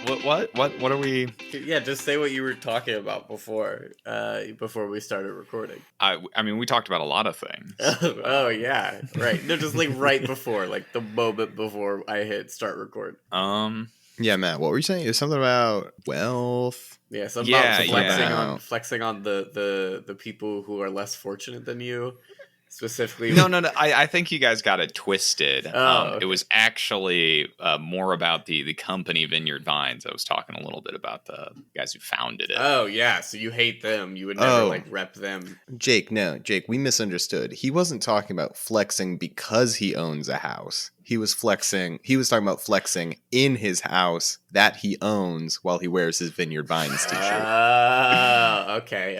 What are we? Yeah, just say what you were talking about before we started recording. I mean, we talked about a lot of things. Oh yeah, right. No, just like right before, like the moment before I hit start record. Yeah, Matt, what were you saying? It was something about wealth. Yeah, something Yeah, about flexing on the people who are less fortunate than you. Specifically, No. I think you guys got it twisted. Okay. It was actually more about the company Vineyard Vines. I was talking a little bit about the guys who founded it. Oh yeah, so you hate them. You would never rep them. Jake, we misunderstood. He wasn't talking about flexing because he owns a house. He was talking about flexing in his house that he owns while he wears his Vineyard Vines t-shirt. Okay.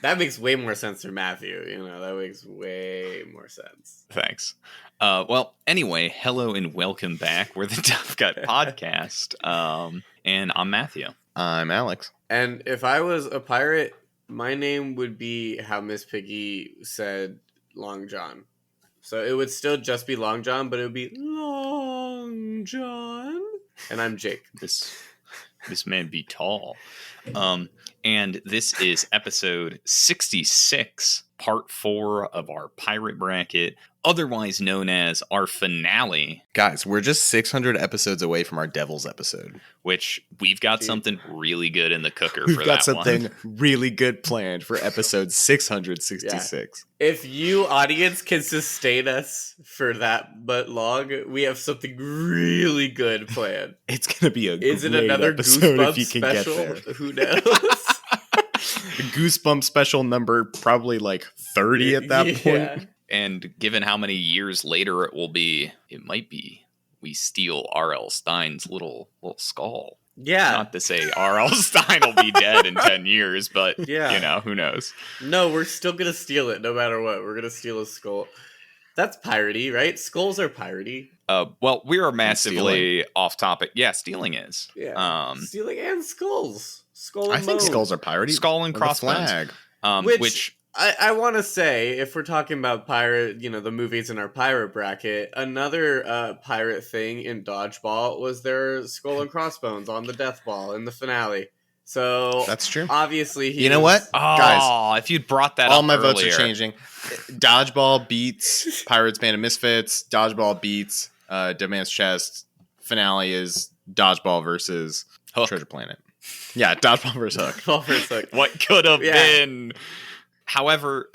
That makes way more sense for Matthew. That makes way more sense. Thanks. Well, anyway, hello and welcome back. We're the Tough Gut Podcast. And I'm Matthew. I'm Alex. And if I was a pirate, my name would be how Miss Piggy said Long John. So it would still just be Long John, but it would be Long John. And I'm Jake. This man be tall. And this is episode 66, part 4 of our pirate bracket, otherwise known as our finale. Guys, we're just 600 episodes away from our Devils episode. Which we've got something really good in the cooker We've for got that one. something really good planned for episode 666. Yeah. If you, audience, can sustain us for that but long, we have something really good planned. It's going to be Is it another episode Goosebumps if you can special? get there. Who knows? Goosebump special number probably like 30 at that point. And given how many years later it will be, it might be we steal R.L. Stein's little skull. Yeah. Not to say R.L. Stein will be dead in 10 years, but, who knows? No, we're still going to steal it no matter what. We're going to steal a skull. That's piratey, right? Skulls are piratey. Well, we are massively off topic. Yeah, stealing is. Yeah. Stealing and skulls. Skull and I think bone. skulls are piratey. Skull and crossbones. Which I want to say, if we're talking about pirate, the movies in our pirate bracket, another pirate thing in Dodgeball was their skull and crossbones on the death ball in the finale. So that's true. Obviously, you know what, guys? If you'd brought that all up my earlier. votes are changing. Dodgeball beats Pirates Band of Misfits. Dodgeball beats Dead Man's Chest. Finale is Dodgeball versus Hook. Treasure Planet. Yeah, Dodgeball versus Hook. Dodgeball versus Hook. What could have been? However,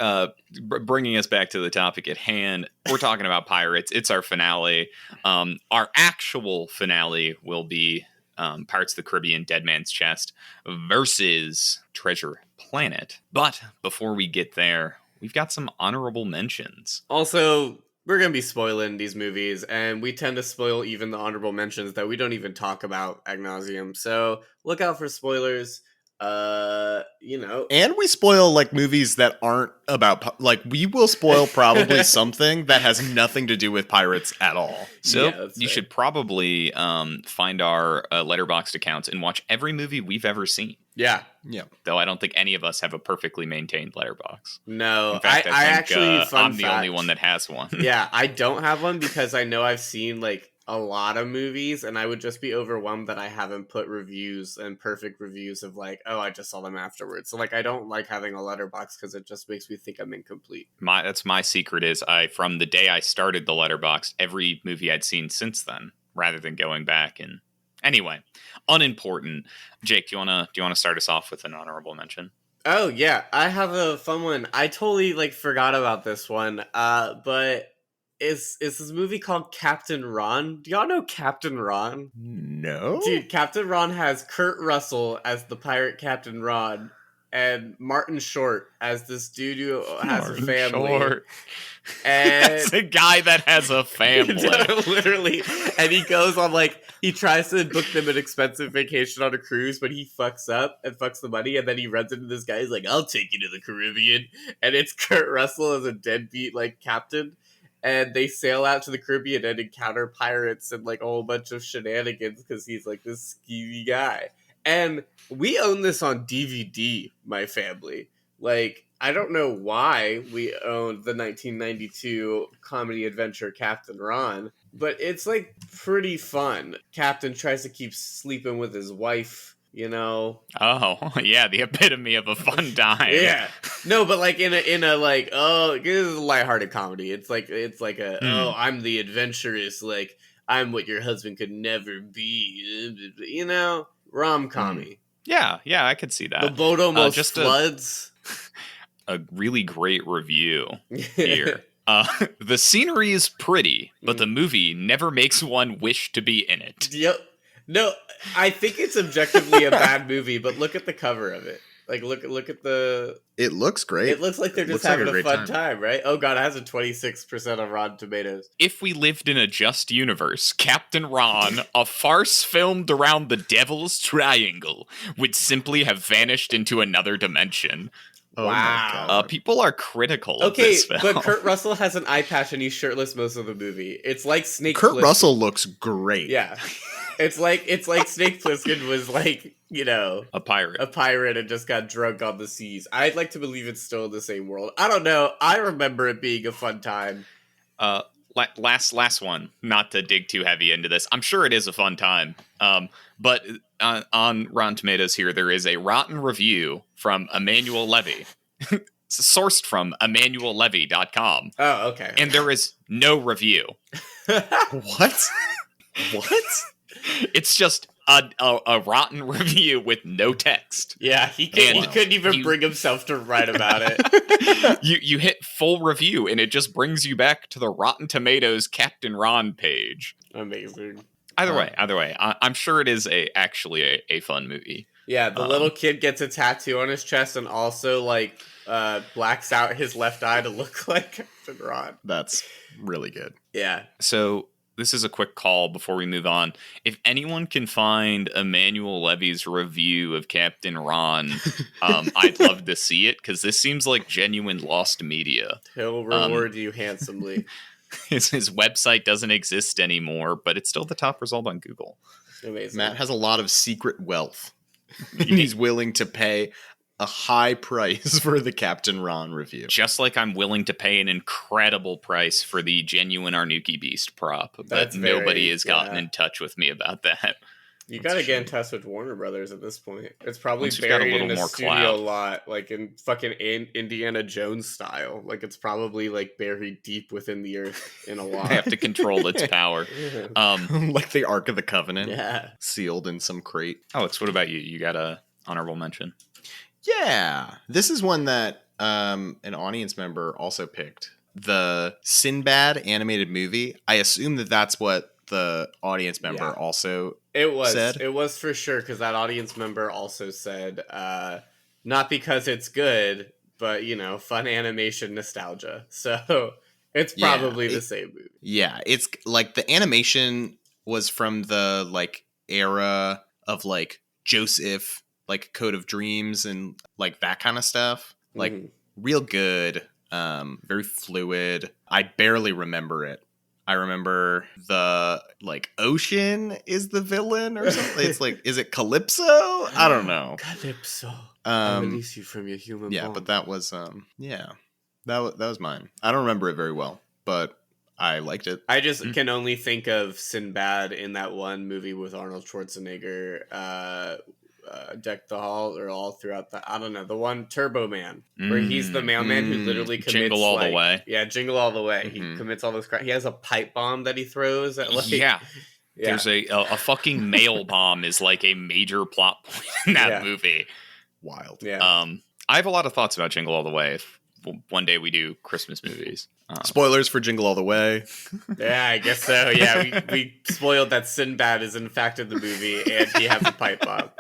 bringing us back to the topic at hand, we're talking about pirates. It's our finale. Our actual finale will be Pirates of the Caribbean Dead Man's Chest versus Treasure Planet. But before we get there, we've got some honorable mentions. Also, we're going to be spoiling these movies, and we tend to spoil even the honorable mentions that we don't even talk about ad nauseum. So look out for spoilers. And we spoil movies that aren't about we will spoil probably something that has nothing to do with pirates at all. So you should probably find our Letterboxd accounts and watch every movie we've ever seen. Yeah. Though I don't think any of us have a perfectly maintained letterbox. No, in fact, I actually I'm the only one that has one. Yeah, I don't have one because I know I've seen a lot of movies, and I would just be overwhelmed that I haven't put reviews and perfect reviews of I just saw them afterwards. So I don't like having a letterbox because it just makes me think I'm incomplete. That's my secret is from the day I started the letterbox, every movie I'd seen since then, rather than going back and anyway, unimportant. Jake, do you wanna start us off with an honorable mention? Oh yeah, I have a fun one. I totally forgot about this one. But is this movie called Captain Ron? Do y'all know Captain Ron? No. Dude, Captain Ron has Kurt Russell as the pirate Captain Ron and Martin Short as this dude who has a family. Short. And it's a guy that has a family. Literally. And he goes on he tries to book them an expensive vacation on a cruise, but he fucks up and fucks the money, and then he runs into this guy. He's like, I'll take you to the Caribbean. And it's Kurt Russell as a deadbeat captain. And they sail out to the Caribbean and encounter pirates and a whole bunch of shenanigans because he's this skeevy guy. And we own this on DVD, my family. Like, I don't know why we owned the 1992 comedy adventure Captain Ron, but it's like pretty fun. Captain tries to keep sleeping with his wife, you know. Oh, yeah, the epitome of a fun time. Yeah. No, but like in a like, oh, this is a lighthearted comedy. It's like a oh, I'm the adventurous, like I'm what your husband could never be, you know, rom-commy. Yeah, I could see that. The boat almost just floods. A really great review here. The scenery is pretty, but the movie never makes one wish to be in it. Yep. No, I think it's objectively a bad movie, but look at the cover of it. Like, look at the. It looks great. It looks like they're just having a fun time, right? Oh god, it has a 26% on Rotten Tomatoes. If we lived in a just universe, Captain Ron, a farce filmed around the Devil's Triangle, would simply have vanished into another dimension. Oh wow. People are critical of this film. But Kurt Russell has an eye patch and he's shirtless most of the movie. It's like Snake Kurt Plissken. Russell looks great. Yeah. It's like Snake Plissken was like, you know, a pirate and just got drunk on the seas. I'd like to believe it's still in the same world. I don't know. I remember it being a fun time. Last one, not to dig too heavy into this. I'm sure it is a fun time. But on Rotten Tomatoes here, there is a rotten review from Emmanuel Levy. Sourced from EmmanuelLevy.com. Oh, okay. And there is no review. What? What? It's just a rotten review with no text. Yeah, he couldn't even bring himself to write about it. You hit full review, and it just brings you back to the Rotten Tomatoes Captain Ron page. Amazing. Either way, I'm sure it is actually a fun movie. Yeah, the little kid gets a tattoo on his chest and also like blacks out his left eye to look like Captain Ron. That's really good. Yeah. So this is a quick call before we move on. If anyone can find Emmanuel Levy's review of Captain Ron, I'd love to see it, because this seems like genuine lost media. He'll reward you handsomely. His website doesn't exist anymore, but it's still the top result on Google. Amazing. Matt has a lot of secret wealth. He's willing to pay a high price for the Captain Ron review. Just like I'm willing to pay an incredible price for the genuine Arnuki Beast prop. But nobody has gotten in touch with me about that. You gotta get in touch with Warner Brothers at this point. It's probably Once got a buried little in a more studio clout. lot, like in fucking Indiana Jones style. Like it's probably like buried deep within the earth in a lot. They have to control its power. Like the Ark of the Covenant. Yeah. Sealed in some crate. Alex, what about you? You got a honorable mention? Yeah. This is one that an audience member also picked. The Sinbad animated movie. I assume that that's what the audience member also said. It was for sure, because that audience member also said, not because it's good, but, you know, fun animation nostalgia. So it's probably the same movie. Yeah, it's like the animation was from the like era of like Joseph, like Code of Dreams and like that kind of stuff. Like real good, very fluid. I barely remember it. I remember the like ocean is the villain or something. It's like, is it Calypso? I don't know. Calypso. I release you from your human Yeah, bond. but that was that was mine. I don't remember it very well, but I liked it. I just can only think of Sinbad in that one movie with Arnold Schwarzenegger, Deck the Hall, or all throughout the, I don't know, the one Turbo Man, where he's the mailman who literally commits Jingle All the Way. Yeah, Jingle All the Way. He commits all this crap. He has a pipe bomb that he throws at like... Yeah. There's a fucking mail bomb is like a major plot point in that movie. Wild. Yeah. I have a lot of thoughts about Jingle All the Way if one day we do Christmas movies. Spoilers for Jingle All the Way. Yeah, I guess so. Yeah, we spoiled that Sinbad is in fact in the movie and he has a pipe bomb.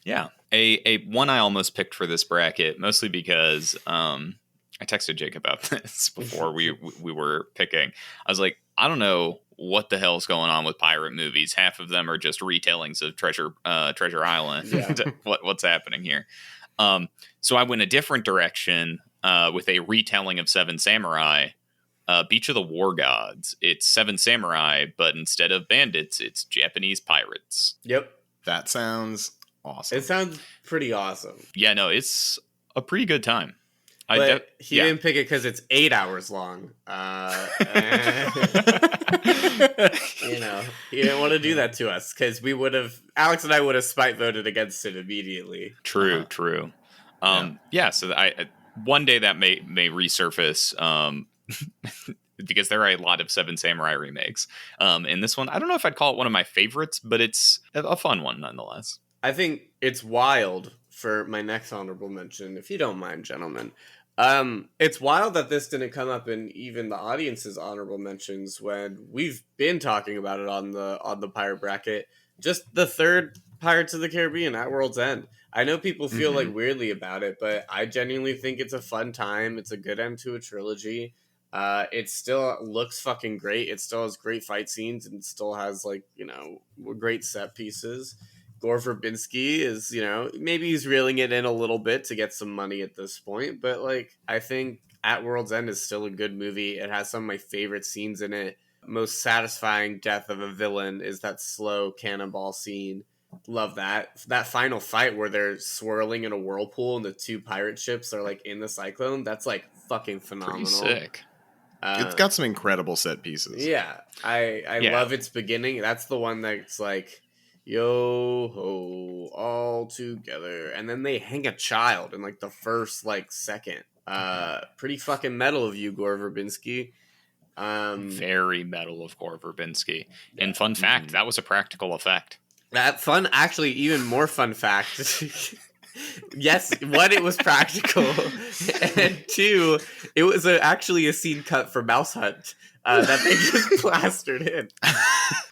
Yeah. A one I almost picked for this bracket, mostly because I texted Jake about this before we were picking. I was like, I don't know what the hell's going on with pirate movies. Half of them are just retellings of Treasure Island. Yeah. What's happening here? So I went a different direction with a retelling of Seven Samurai, Beach of the War Gods. It's Seven Samurai, but instead of bandits, it's Japanese pirates. Yep. That sounds awesome. It sounds pretty awesome. Yeah, no, it's a pretty good time. But he didn't pick it because it's 8 hours long. You know, he didn't want to do that to us because Alex and I would have spite voted against it immediately. True. So one day that may resurface, because there are a lot of Seven Samurai remakes. And this one, I don't know if I'd call it one of my favorites, but it's a fun one nonetheless. I think it's wild for my next honorable mention, if you don't mind, gentlemen. It's wild that this didn't come up in even the audience's honorable mentions when we've been talking about it on the pirate bracket. Just the third Pirates of the Caribbean at World's End. I know people feel like weirdly about it, but I genuinely think it's a fun time. It's a good end to a trilogy. It still looks fucking great. It still has great fight scenes and still has great set pieces. Gore Verbinski is, maybe he's reeling it in a little bit to get some money at this point, but I think At World's End is still a good movie. It has some of my favorite scenes in it. Most satisfying death of a villain is that slow cannonball scene. Love that. That final fight where they're swirling in a whirlpool and the two pirate ships are in the cyclone. That's fucking phenomenal. Pretty sick. It's got some incredible set pieces. Yeah. I love its beginning. That's the one that's yo ho, all together, and then they hang a child in the first second. Pretty fucking metal of you, Gore Verbinski. Very metal of Gore Verbinski. Yeah. And fun fact, that was a practical effect. Actually, even more fun fact. Yes, one, it was practical, and two, it was actually a scene cut for Mouse Hunt. That they just plastered in.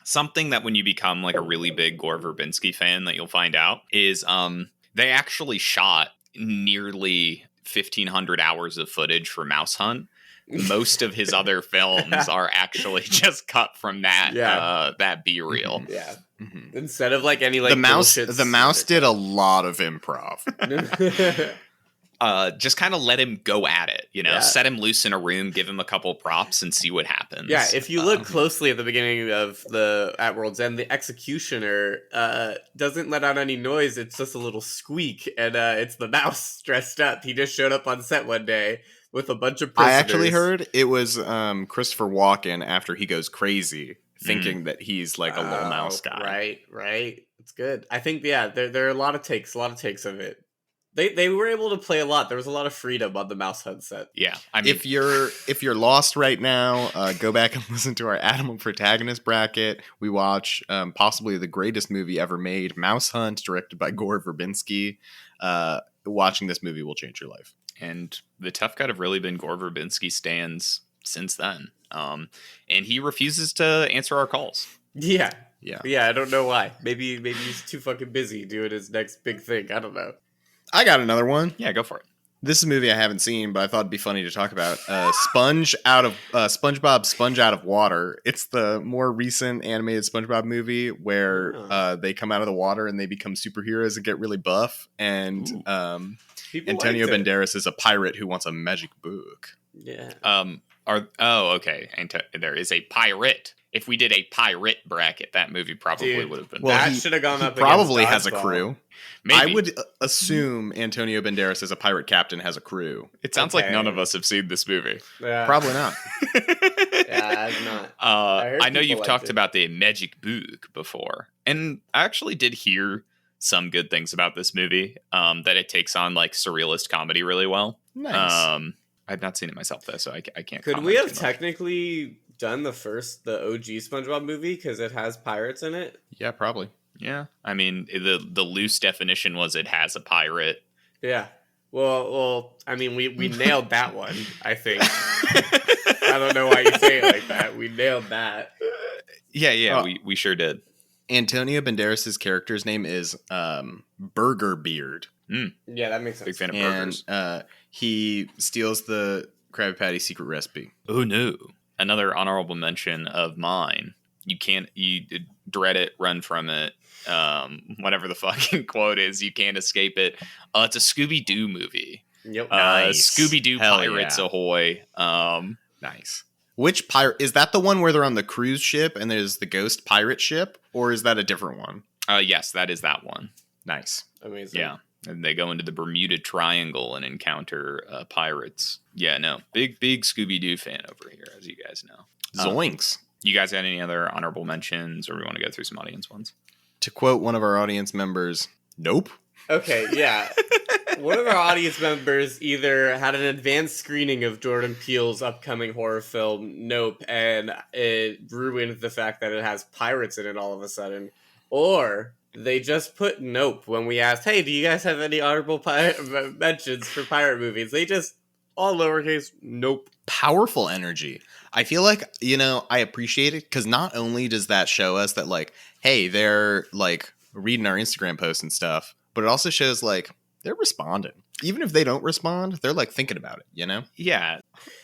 Something that when you become a really big Gore Verbinski fan that you'll find out is they actually shot nearly 1,500 hours of footage for Mouse Hunt. Most of his other films are actually just cut from that that B-reel. Yeah. Mm-hmm. Instead of any the mouse did a lot of improv. Just kind of let him go at it, set him loose in a room, give him a couple props and see what happens. Yeah, if you look closely at the beginning of the At World's End, the executioner doesn't let out any noise. It's just a little squeak, and it's the mouse dressed up. He just showed up on set one day with a bunch of prisoners. I actually heard it was Christopher Walken after he goes crazy, thinking that he's a little mouse guy. Right. It's good. I think, there are a lot of takes of it. They were able to play a lot. There was a lot of freedom on the Mouse Hunt set. Yeah, I mean, if you're lost right now, go back and listen to our Animal Protagonist bracket. We watch possibly the greatest movie ever made, Mouse Hunt, directed by Gore Verbinski. Watching this movie will change your life. And the tough cut have really been Gore Verbinski stands since then. And he refuses to answer our calls. Yeah. I don't know why. Maybe he's too fucking busy doing his next big thing. I don't know. I got another one. Yeah, go for it. This is a movie I haven't seen, but I thought it'd be funny to talk about. SpongeBob Sponge Out of Water. It's the more recent animated SpongeBob movie where they come out of the water and they become superheroes and get really buff. And Antonio Banderas is a pirate who wants a magic book. Yeah. Okay. And there is a pirate. If we did a pirate bracket, that movie probably would have been. Well, that should have gone up. He probably has a crew. Maybe. I would assume Antonio Banderas as a pirate captain has a crew. It sounds like none of us have seen this movie. Yeah. Probably not. I've not. I know you've talked about the magic book before, and I actually did hear some good things about this movie. That it takes on surrealist comedy really well. Nice. I've not seen it myself though, so I can't. Could we have technically done the OG SpongeBob movie because it has pirates in it? Yeah, probably. Yeah, I mean the loose definition was it has a pirate. Yeah. Well, I mean we nailed that one. I think. I don't know why you say it like that. We nailed that. Yeah, we sure did. Antonio Banderas' character's name is Burger Beard. Yeah, that makes sense. Big fan of burgers. And he steals the Krabby Patty secret recipe. Oh no! Another honorable mention of mine. You dread it, run from it. Whatever the fucking quote is, you can't escape it. It's a Scooby-Doo movie. Yep. Nice. Scooby-Doo Pirates Ahoy. Nice. Which pirate is that? The one where they're on the cruise ship and there's the ghost pirate ship, or is that a different one? Yes, that is that one. Nice. Amazing. Yeah. And they go into the Bermuda Triangle and encounter pirates. Yeah, no, big Scooby-Doo fan over here, as you guys know. Zoinks. You guys got any other honorable mentions, or we want to go through some audience ones? To quote one of our audience members, nope. Okay, yeah. One of our audience members either had an advanced screening of Jordan Peele's upcoming horror film, Nope, and it ruined the fact that it has pirates in it all of a sudden, or they just put Nope when we asked, hey, do you guys have any honorable mentions for pirate movies? They just, all lowercase, Nope. Powerful energy. I feel like, I appreciate it because not only does that show us that, like, hey, they're, like, reading our Instagram posts and stuff, but it also shows, like, they're responding. Even if they don't respond, they're, like, thinking about it, Yeah.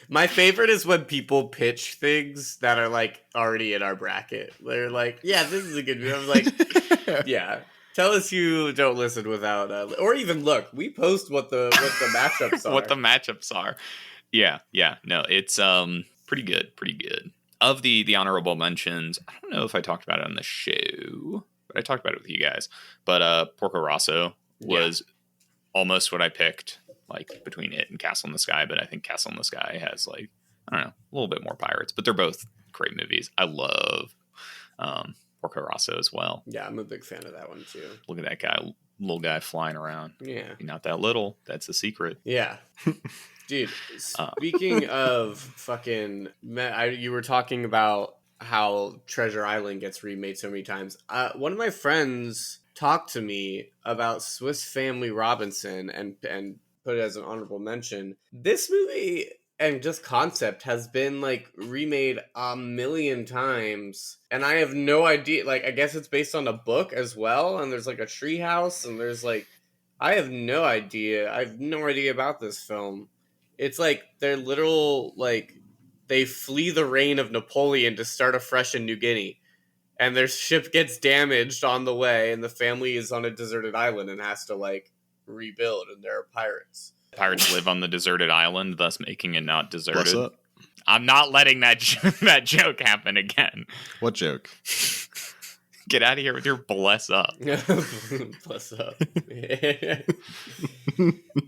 My favorite is when people pitch things that are, like, already in our bracket. They're like, yeah, this is a good movie. I'm like, yeah. Tell us you don't listen without, or even look. We post what the matchups are. What the matchups are. Yeah. No, it's pretty good. Of the honorable mentions, I don't know if I talked about it on the show, but I talked about it with you guys. But Porco Rosso was almost what I picked, like between it and Castle in the Sky. But I think Castle in the Sky has, like, I don't know, a little bit more pirates, but they're both great movies. I love Porco Rosso as well. Yeah, I'm a big fan of that one too. Look at that guy, little guy flying around. Yeah. He's not that little. That's the secret. Yeah. Dude, speaking of fucking, you were talking about how Treasure Island gets remade so many times. One of my friends talked to me about Swiss Family Robinson and put it as an honorable mention. This movie and just concept has been, like, remade a million times, and I have no idea. Like, I guess it's based on a book as well, and there's, like, a tree house, and there's, like, I have no idea. I have no idea about this film. It's like they're literal, like, they flee the reign of Napoleon to start afresh in New Guinea, and their ship gets damaged on the way, and the family is on a deserted island and has to, like, rebuild, and there are pirates. Pirates live on the deserted island, thus making it not deserted. What's up? I'm not letting that that joke happen again. What joke? Get out of here with your bless up. Bless up.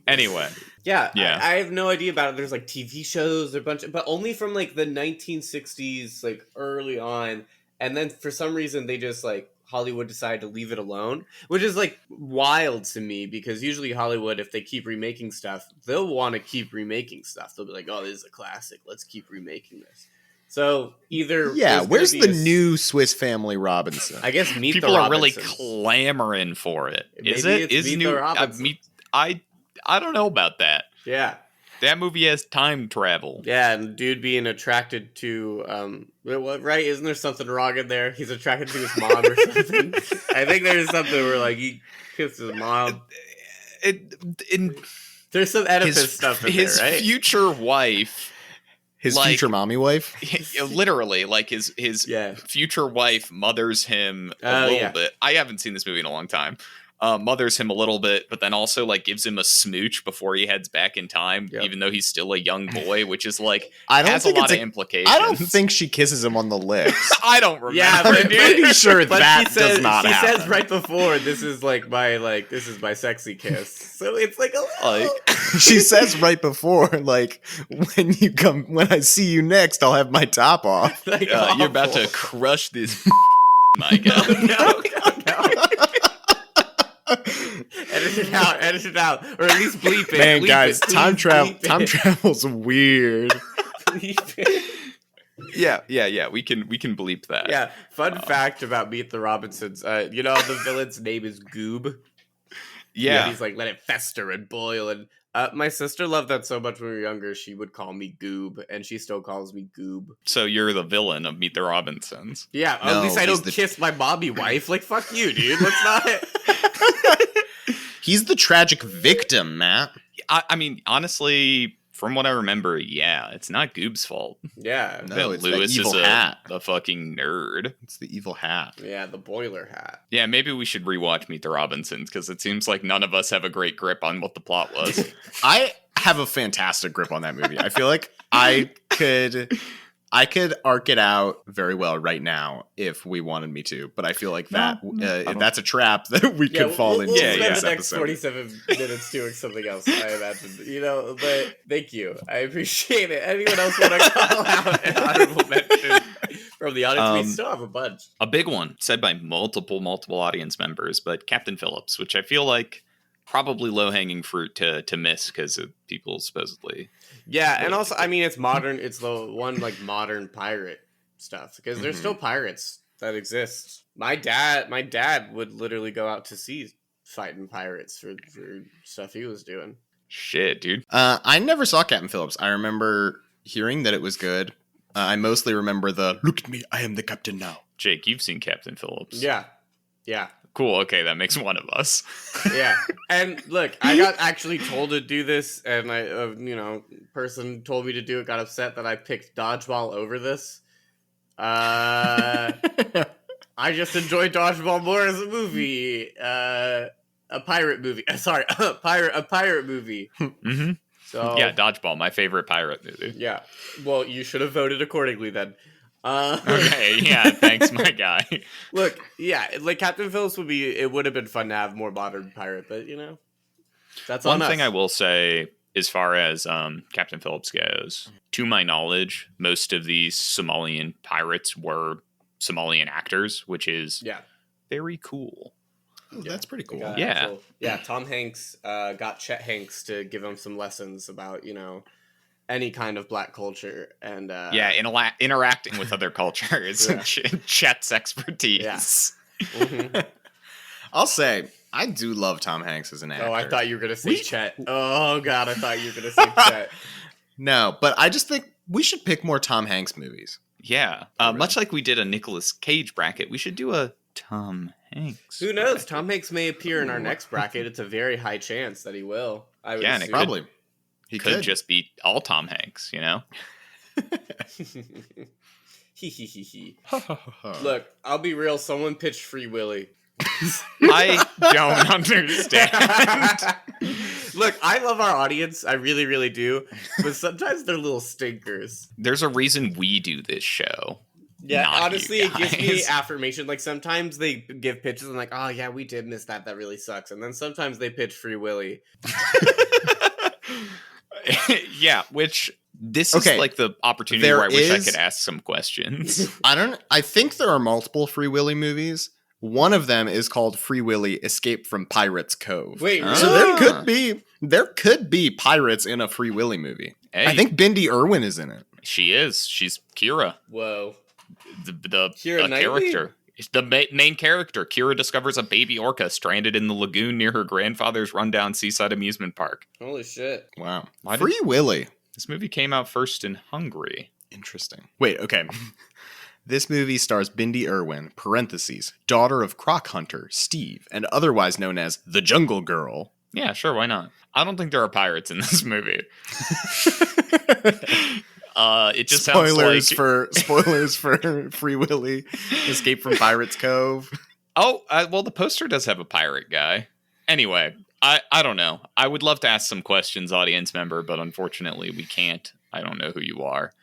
Anyway. Yeah. I have no idea about it. There's, like, TV shows, but only from, like, the 1960s, like, early on. And then for some reason they just, like, Hollywood decided to leave it alone, which is, like, wild to me because usually Hollywood, if they keep remaking stuff, they'll want to keep remaking stuff. They'll be like, oh, this is a classic. Let's keep remaking this. So either where's the new Swiss Family Robinson? I guess Meet People the are really Robinsons. clamoring for it. Is Maybe it? it's Is Meet new? the Robinsons. I don't know about that. Yeah. That movie has time travel. Yeah, and dude being attracted to right? Isn't there something wrong in there? He's attracted to his mom or something. I think there's something where, like, he kissed his mom. There's some Oedipus stuff in there, right? His future wife. His future mommy wife? Literally, like, his future wife mothers him a little bit. I haven't seen this movie in a long time. Mothers him a little bit, but then also, like, gives him a smooch before he heads back in time, even though he's still a young boy, which is, like, has a lot of implications. I don't think she kisses him on the lips. I don't remember. Yeah, I'm pretty sure that does not happen. She says right before, this is my sexy kiss. So it's like a little... She says right before, like, when I see you next, I'll have my top off. Like, you're about to crush this my God. No. Edit it out, or at least bleep it. Man, bleep guys, it, time travel's weird. Yeah. We can bleep that. Yeah. Fun fact about Meet the Robinsons. The villain's name is Goob. Yeah. And he's like, let it fester and boil. And my sister loved that so much when we were younger. She would call me Goob, and she still calls me Goob. So you're the villain of Meet the Robinsons. Yeah. No, at least I don't kiss my mommy wife. Like, fuck you, dude. Let's not. He's the tragic victim, Matt. I mean, honestly, from what I remember, it's not Goob's fault. Yeah. No, it's Lewis the evil is hat. the fucking nerd. It's the evil hat. Yeah, the boiler hat. Yeah, maybe we should rewatch Meet the Robinsons, because it seems like none of us have a great grip on what the plot was. I have a fantastic grip on that movie. I feel like I could I could arc it out very well right now if we wanted me to, but I feel like that's a trap that we could fall into. We'll spend this the next episode. 47 minutes doing something else, I imagine. But thank you. I appreciate it. Anyone else want to call out an honorable mention from the audience? We still have a bunch. A big one said by multiple audience members, but Captain Phillips, which I feel like probably low-hanging fruit to miss because of people supposedly. Yeah, and also, I mean, it's modern. It's the one, like, modern pirate stuff. Because there's still pirates that exist. My dad would literally go out to sea fighting pirates for stuff he was doing. Shit, dude. I never saw Captain Phillips. I remember hearing that it was good. I mostly remember the, look at me, I am the captain now. Jake, you've seen Captain Phillips. Yeah. Cool, okay, that makes one of us. Yeah, and look, I got actually told to do this, and person told me to do it, got upset that I picked Dodgeball over this. I just enjoy Dodgeball more as a movie. A pirate movie. Sorry, a pirate movie. Mm-hmm. So yeah, Dodgeball, my favorite pirate movie. Yeah, well, you should have voted accordingly then. Okay, yeah, thanks, my guy. Look, yeah, like Captain Phillips would have been fun to have more modern pirate, but that's one on us. thing I will say, as far as Captain Phillips goes, to my knowledge, most of these Somalian pirates were Somalian actors, which is very cool. Oh, that's pretty cool. Yeah. Tom Hanks got Chet Hanks to give him some lessons about any kind of black culture and interacting with other cultures. Chet's expertise. Yeah. Mm-hmm. I'll say I do love Tom Hanks as an actor. Oh, I thought you were gonna say Chet. Oh God, I thought you were gonna say Chet. No, but I just think we should pick more Tom Hanks movies. Yeah, much like we did a Nicolas Cage bracket, we should do a Tom Hanks. Who knows? Tom Hanks may appear in our next bracket. It's a very high chance that he will. I would assume. Probably. He could just be all Tom Hanks, Look, I'll be real. Someone pitched Free Willy. I don't understand. Look, I love our audience. I really, really do. But sometimes they're little stinkers. There's a reason we do this show. Yeah, honestly, it gives me affirmation. Like, sometimes they give pitches and like, oh, yeah, we did miss that. That really sucks. And then sometimes they pitch Free Willy. Yeah, which this is like the opportunity where I wish I could ask some questions. I think there are multiple Free Willy movies. One of them is called Free Willy Escape from Pirates Cove. Wait, so there could be pirates in a Free Willy movie. Hey, I think Bindi Irwin is in it. She is. She's Kira. Whoa. The Keira character. The main character. Kira discovers a baby orca stranded in the lagoon near her grandfather's rundown seaside amusement park. Holy shit. Wow. Free Willy. This movie came out first in Hungary. Interesting. Wait, okay. This movie stars Bindi Irwin, parentheses, daughter of Croc Hunter, Steve, and otherwise known as the Jungle Girl. Yeah, sure, why not? I don't think there are pirates in this movie. It just spoilers sounds for Free Willy Escape from Pirates Cove. Oh, well, the poster does have a pirate guy. Anyway, I don't know. I would love to ask some questions, audience member, but unfortunately we can't. I don't know who you are.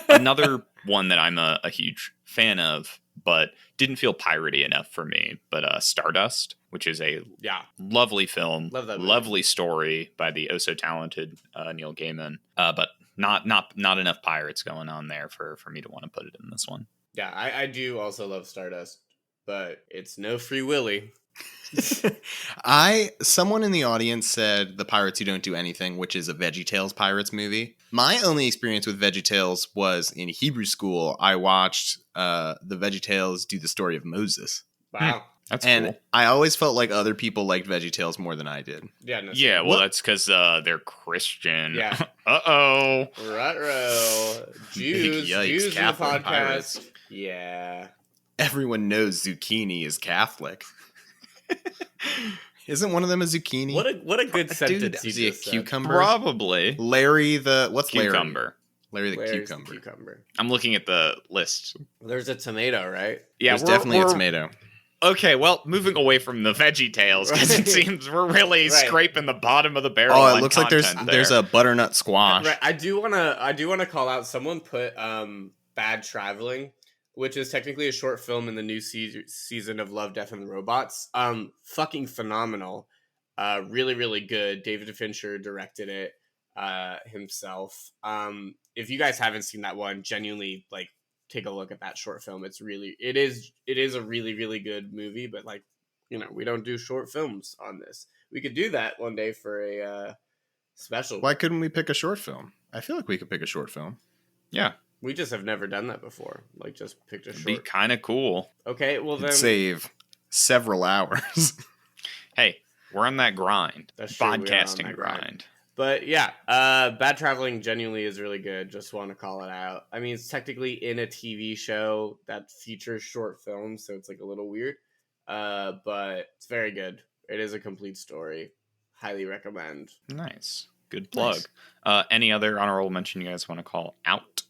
Another one that I'm a huge fan of, but didn't feel piratey enough for me, but Stardust, which is a lovely film, lovely story by the oh so talented Neil Gaiman, but not enough pirates going on there for me to want to put it in this one. Yeah, I do also love Stardust, but it's no Free Willy. Someone in the audience said The Pirates Who Don't Do Anything, which is a VeggieTales Pirates movie. My only experience with VeggieTales was in Hebrew school. I watched the VeggieTales do the story of Moses. Wow. That's and cool. I always felt like other people liked VeggieTales more than I did. Yeah, well, that's because they're Christian. Yeah. Uh-oh. Ruh-roh. Jews in the podcast. Pirates. Yeah. Everyone knows zucchini is Catholic. Isn't one of them a zucchini? What a good sentence. Is he a cucumber? Probably. Larry Cucumber. Larry Larry's the cucumber. I'm looking at the list. There's a tomato, right? Yeah, there's definitely a tomato. Okay, well, moving away from the Veggie Tales, because it seems we're really scraping the bottom of the barrel. Oh, it looks like there's a butternut squash. Right. I do wanna call out. Someone put Bad Traveling, which is technically a short film in the new season of Love, Death, and Robots. Fucking phenomenal. Really, really good. David Fincher directed it himself. If you guys haven't seen that one, genuinely like take a look at that short film. It is a really, really good movie, but like, we don't do short films on this. We could do that one day for a special. Why couldn't we pick a short film? I feel like we could pick a short film. Yeah. We just have never done that before. Like, just picked a short. It'd be kind of cool. Okay, well then. It'd save several hours. Hey, we're on that grind. That's true, podcasting grind. But yeah, Bad Traveling genuinely is really good. Just want to call it out. I mean, it's technically in a TV show that features short films, so it's like a little weird. But it's very good. It is a complete story. Highly recommend. Nice. Good plug. Nice. Any other honorable mention you guys want to call out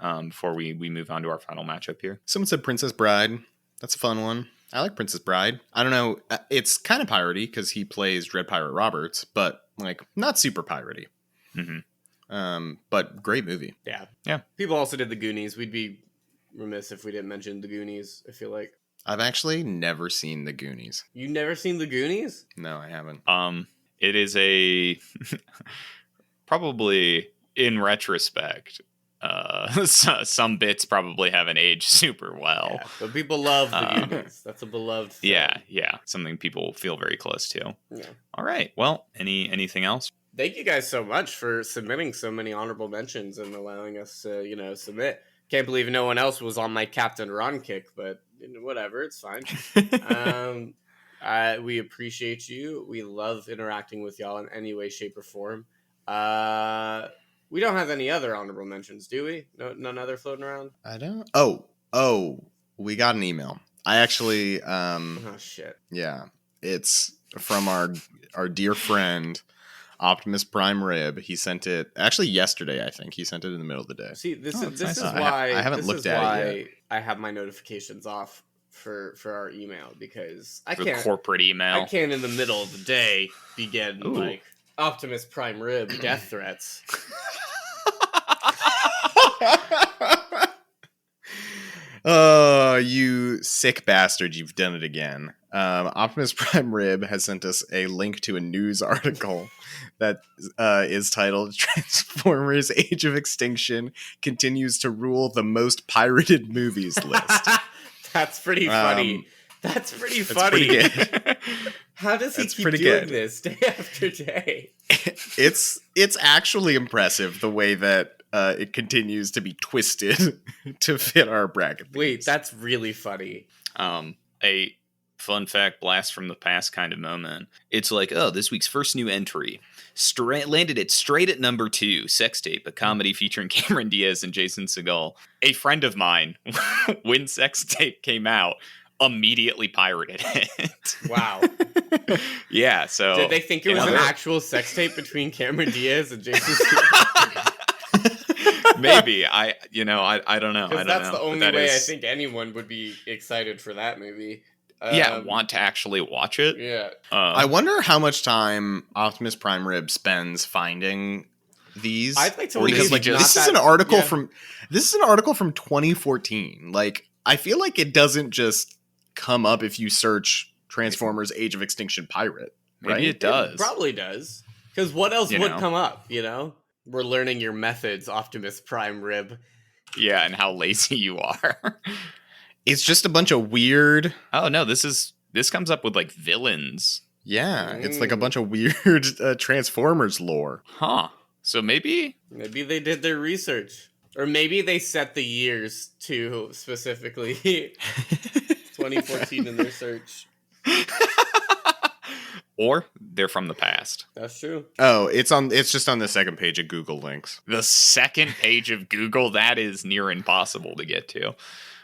before we move on to our final matchup here? Someone said Princess Bride. That's a fun one. I like Princess Bride. I don't know. It's kind of piratey because he plays Dread Pirate Roberts, but like not super piratey. Mm-hmm. But great movie. Yeah. Yeah. People also did The Goonies. We'd be remiss if we didn't mention The Goonies, I feel like. I've actually never seen The Goonies. You never seen The Goonies? No, I haven't. It is a probably in retrospect, some bits probably haven't aged super well. Yeah, but people love The Goonies. That's a beloved film. Yeah. Something people feel very close to. Yeah. All right. Well, anything else? Thank you guys so much for submitting so many honorable mentions and allowing us to, submit. Can't believe no one else was on my Captain Ron kick, but whatever, it's fine. We appreciate you. We love interacting with y'all in any way, shape, or form. We don't have any other honorable mentions, do we? No, none other floating around? I don't. Oh, we got an email. I actually, oh shit. Yeah, it's from our dear friend, Optimus Prime Rib. He sent it actually yesterday, I think. He sent it in the middle of the day. See, this is nice. why I haven't looked at it yet. I have my notifications off for our email, because I The can't corporate email. I can't in the middle of the day be getting like Optimus Prime Rib death threats. Oh, you sick bastard, you've done it again. Optimus Prime Rib has sent us a link to a news article that is titled Transformers Age of Extinction continues to rule the most pirated movies list. That's pretty funny. That's pretty funny. Pretty good. How does he keep doing good. this day after day? It's actually impressive the way that it continues to be twisted to fit our bracket. Wait, that's really funny. A fun fact, blast from the past kind of moment. It's like, this week's first new entry landed it straight at number 2, Sex Tape, a comedy featuring Cameron Diaz and Jason Segel. A friend of mine, when Sex Tape came out, immediately pirated it. Wow. Yeah, so did they think it was an actual sex tape between Cameron Diaz and Jason Segel? Maybe. I don't know. That's the only way I think anyone would be excited for that movie. Want to actually watch it. Yeah. I wonder how much time Optimus Prime Rib spends finding these. I'd like to because this is an article from 2014. Like, I feel like it doesn't just come up if you search Transformers Age of Extinction pirate. Right? Maybe it does. It probably does. Because what else would come up, We're learning your methods, Optimus Prime Rib. Yeah, and how lazy you are. It's just a bunch of weird... Oh, no, this comes up with, like, villains. Yeah, it's like a bunch of weird Transformers lore. Huh. So maybe... Maybe they did their research. Or maybe they set the years to specifically 2014 in their search. Or they're from the past. That's true. Oh, it's just on the second page of Google links. The second page of Google, that is near impossible to get to.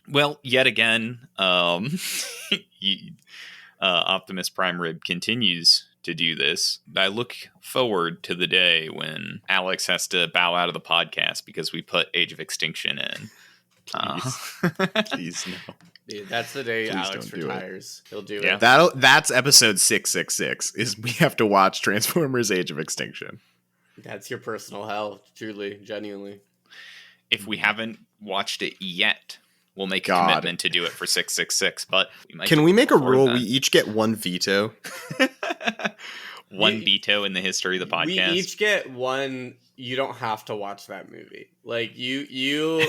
Well, yet again, Optimus Prime Rib continues to do this. I look forward to the day when Alex has to bow out of the podcast because we put Age of Extinction in. Please, no. Dude, that's the day Please Alex don't do it. retires. He'll do Yeah. it. That's episode 666. Is we have to watch Transformers: Age of Extinction. That's your personal hell, truly, genuinely. If we haven't watched it yet, we'll make a God. commitment to do it for 666. But Can we make a before rule? then. We each get one veto. One veto in the history of the podcast. We each get one. You don't have to watch that movie. Like you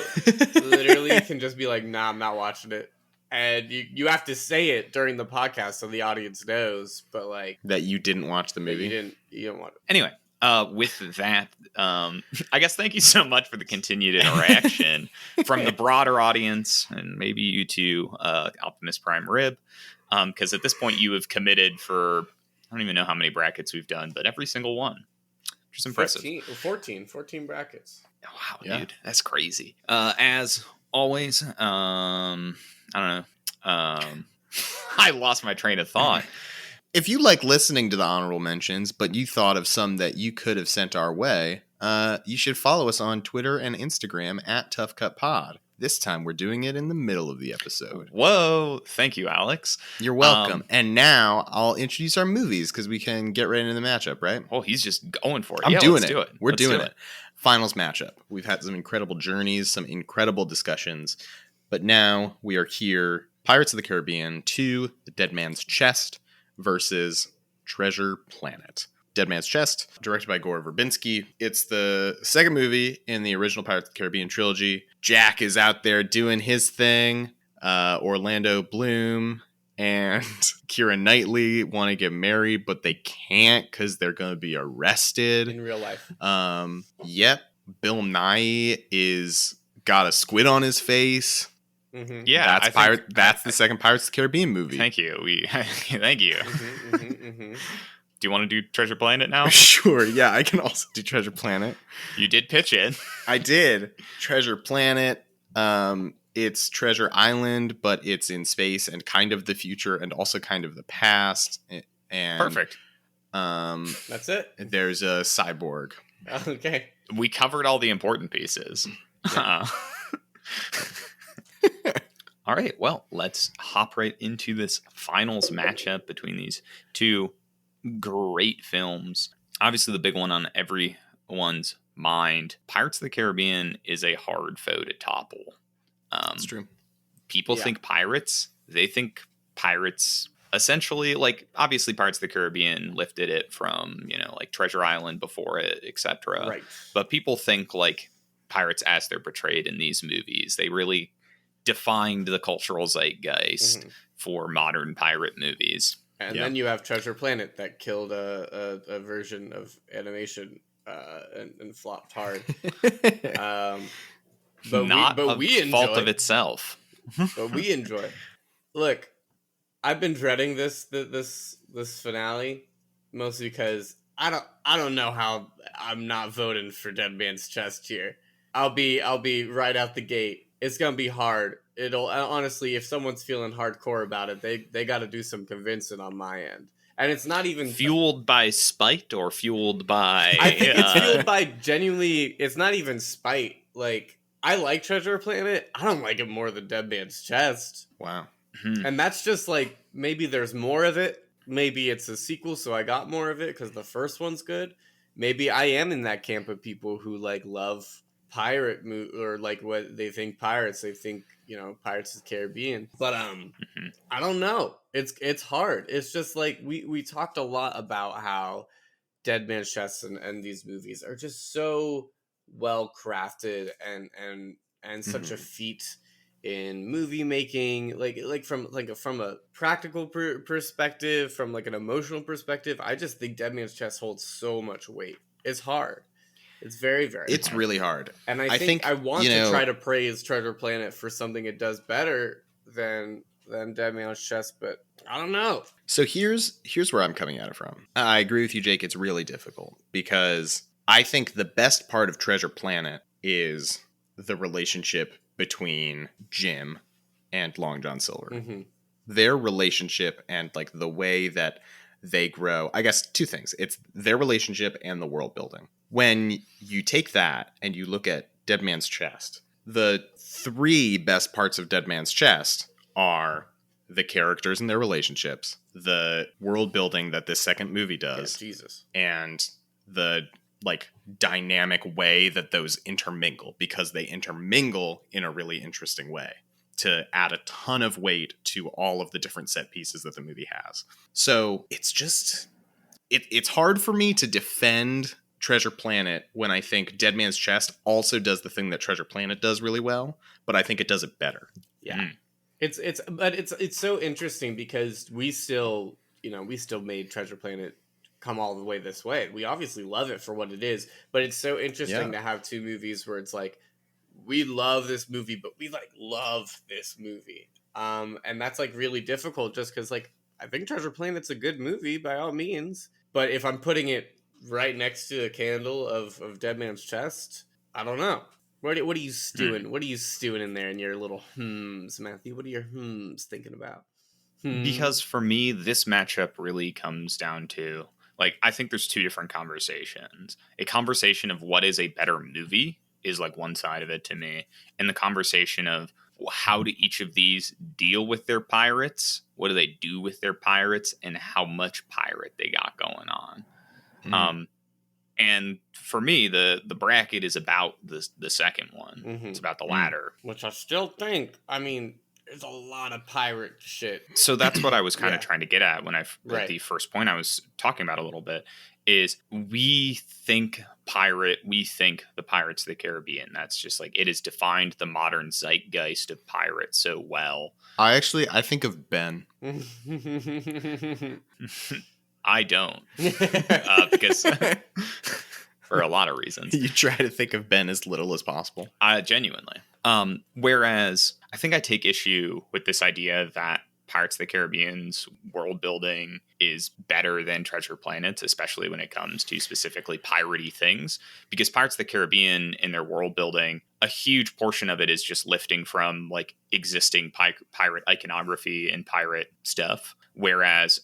literally can just be like, "Nah, I'm not watching it," and you have to say it during the podcast so the audience knows. But like That you didn't watch the that movie. you don't want it. Anyway, with that, I guess thank you so much for the continued interaction from the broader audience and maybe you too, Optimus Prime Rib, because at this point you have committed for, I don't even know how many brackets we've done, but every single one, which is impressive. 14 brackets. Wow, Yeah. dude, that's crazy. As always, I don't know. I lost my train of thought. If you like listening to the honorable mentions, but you thought of some that you could have sent our way, you should follow us on Twitter and Instagram at ToughCutPod. This time we're doing it in the middle of the episode. Whoa, thank you, Alex. You're welcome. And now I'll introduce our movies because we can get right into the matchup, right? Oh, he's just going for it. I'm Yeah, doing let's it. do it. We're Let's doing do it. Finals matchup. We've had some incredible journeys, some incredible discussions, but now we are here. Pirates of the Caribbean 2, The Dead Man's Chest versus Treasure Planet. Dead Man's Chest, directed by Gore Verbinski. It's the second movie in the original Pirates of the Caribbean trilogy. Jack is out there doing his thing. Orlando Bloom and Keira Knightley want to get married, but they can't because they're going to be arrested. In real life. Yep. Bill Nye is got a squid on his face. Mm-hmm. Yeah, That's the second Pirates of the Caribbean movie. Thank you. Thank you. Mm-hmm. Do you want to do Treasure Planet now? Sure. Yeah, I can also do Treasure Planet. You did pitch it. I did. Treasure Planet. It's Treasure Island, but it's in space and kind of the future and also kind of the past. And Perfect. That's it. There's a cyborg. Okay. We covered all the important pieces. All right, well, let's hop right into this finals matchup between these two great films. Obviously, the big one on everyone's mind, Pirates of the Caribbean is a hard foe to topple. That's true. People think pirates. They think pirates, essentially, like, obviously Pirates of the Caribbean lifted it from, like Treasure Island before it, etc. Right. But people think, like, pirates as they're portrayed in these movies. They really defined the cultural zeitgeist for modern pirate movies. And then you have Treasure Planet that killed a version of animation and flopped hard. But we enjoy. Fault of itself. But we enjoy. Look, I've been dreading this finale mostly because I don't know how I'm not voting for Dead Man's Chest here. I'll be right out the gate. It's gonna be hard. It'll honestly, if someone's feeling hardcore about it, they got to do some convincing on my end. And it's not even fueled by spite or fueled by. I think it's fueled by genuinely. It's not even spite. Like, I like Treasure Planet. I don't like it more than Dead Man's Chest. Wow. And that's just like, maybe there's more of it. Maybe it's a sequel, so I got more of it because the first one's good. Maybe I am in that camp of people who like love pirate or like what they think pirates. They think, Pirates of the Caribbean. But I don't know. It's hard. It's just like we talked a lot about how Dead Man's Chest and these movies are just so well crafted and such a feat in movie making, like from a practical perspective, from like an emotional perspective. I just think Dead Man's Chest holds so much weight. It's hard. It's very, very It's hard. really hard. And I think I want to try to praise Treasure Planet for something it does better than Dead Man's Chest, but I don't know. So here's where I'm coming at it from. I agree with you, Jake. It's really difficult because I think the best part of Treasure Planet is the relationship between Jim and Long John Silver. Mm-hmm. Their relationship and like the way that they grow. I guess two things. It's their relationship and the world building. When you take that and you look at Dead Man's Chest, the three best parts of Dead Man's Chest are the characters and their relationships, the world building that this second movie does, Jesus, and the like dynamic way that those intermingle, because they intermingle in a really interesting way to add a ton of weight to all of the different set pieces that the movie has. So it's just it's hard for me to defend Treasure Planet when I think Dead Man's Chest also does the thing that Treasure Planet does really well, but I think it does it better. yeah. It's so interesting because we still made Treasure Planet come all the way this way. We obviously love it for what it is, but it's so interesting to have two movies where it's like, we love this movie, but we like love this movie. And that's like really difficult just because like, I think Treasure Planet's a good movie by all means, but if I'm putting it right next to a candle of Dead Man's Chest, I don't know. What are you stewing? What are you stewing in there in your little hmms, Matthew? What are your hmms thinking about? Because for me, this matchup really comes down to, like, I think there's two different conversations. A conversation of what is a better movie is like one side of it to me, and the conversation of how do each of these deal with their pirates, what do they do with their pirates, and how much pirate they got going on. And for me, the bracket is about the second one. It's about the latter, which I still think, I mean, there's a lot of pirate shit. So that's what I was kind of trying to get at when the first point I was talking about a little bit is we think the Pirates of the Caribbean. That's just like, it has defined the modern zeitgeist of pirates so well. I think of Ben. I don't. Because for a lot of reasons. You try to think of Ben as little as possible. Genuinely. Whereas I think I take issue with this idea that Pirates of the Caribbean's world building is better than Treasure Planet's, especially when it comes to specifically piratey things. Because Pirates of the Caribbean in their world building, a huge portion of it is just lifting from like existing pirate iconography and pirate stuff. Whereas,